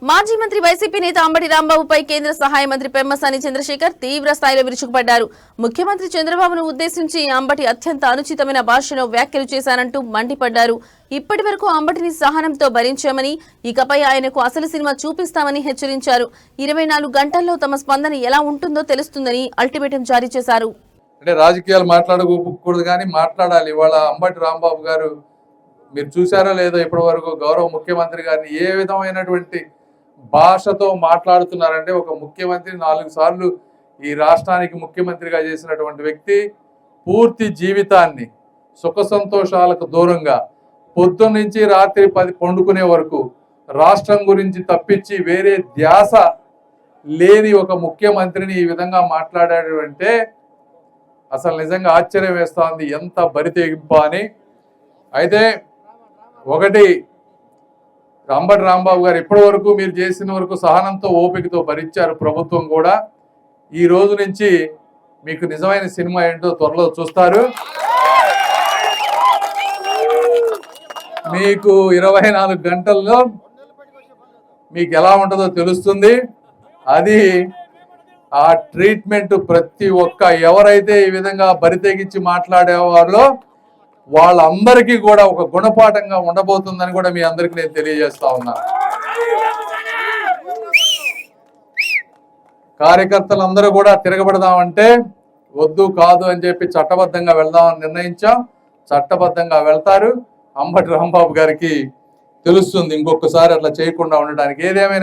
మాజీ మంత్రి వైసీపీ నేత అంబటి రాంబాబుపై కేంద్ర సహాయ మంత్రి పెమ్మసాని చంద్రశేఖర్ తీవ్ర స్థాయిలో విరుచుకుపడ్డారు. ముఖ్యమంత్రి చంద్రబాబును ఉద్దేశించి అంబటి అత్యంత అనుచితమైన భాషలో వ్యాఖ్యలు చేశారంటూ మండిపడ్డారు. ఇప్పటి వరకు అంబటిని సహనంతో భరించామని, ఇకపై ఆయనకు అసలు సినిమా చూపిస్తామని హెచ్చరించారు. 24 గంటల్లో తమ స్పందన ఎలా ఉంటుందో తెలుస్తుందని అల్టిమేటం జారీ చేశారు. అంటే రాజకీయాలు మాట్లాడకూడదు కానీ మాట్లాడాలి. ఇవాళ అంబటి రాంబాబు గారు మీరు చూసారో లేదో ఇప్పటి వరకు గౌరవ ముఖ్యమంత్రి గారిని ఏ విధమైనటువంటి భాషతో మాట్లాడుతున్నారంటే, ఒక ముఖ్యమంత్రి 4 సార్లు ఈ రాష్ట్రానికి ముఖ్యమంత్రిగా చేసినటువంటి వ్యక్తి పూర్తి జీవితాన్ని సుఖ సంతోషాలకు దూరంగా పొద్దున్న నుంచి రాత్రి 10 పండుకునే వరకు రాష్ట్రం గురించి తప్పించి వేరే ధ్యాస లేని ఒక ముఖ్యమంత్రిని ఈ విధంగా మాట్లాడాడు అంటే అసలు నిజంగా ఆశ్చర్యం వేస్తా ఉంది, ఎంత బరితెగింప అని. అయితే ఒకటి, అంబటి రాంబాబు గారు ఇప్పటి వరకు మీరు చేసిన వరకు సహనంతో ఓపికతో భరించారు ప్రభుత్వం కూడా. ఈ రోజు నుంచి మీకు నిజమైన సినిమా ఏంటో త్వరలో చూస్తారు. మీకు 24 గంటల్లో మీకు ఎలా ఉంటుందో తెలుస్తుంది. అది ఆ ట్రీట్మెంట్ ప్రతి ఒక్క ఎవరైతే ఈ విధంగా బరితెగించి మాట్లాడేవాళ్ళో వాళ్ళందరికీ కూడా ఒక గుణపాఠంగా ఉండబోతుందని కూడా మీ అందరికీ నేను తెలియజేస్తా ఉన్నా. కార్యకర్తలందరూ కూడా తిరగబడదామంటే వద్దు కాదు అని చెప్పి చట్టబద్ధంగా వెళ్దామని నిర్ణయించాం. చట్టబద్ధంగా వెళ్తారు. అంబటి రాంబాబు గారికి తెలుస్తుంది ఇంకొకసారి అట్లా చేయకుండా ఉండడానికి. ఏదేమైనా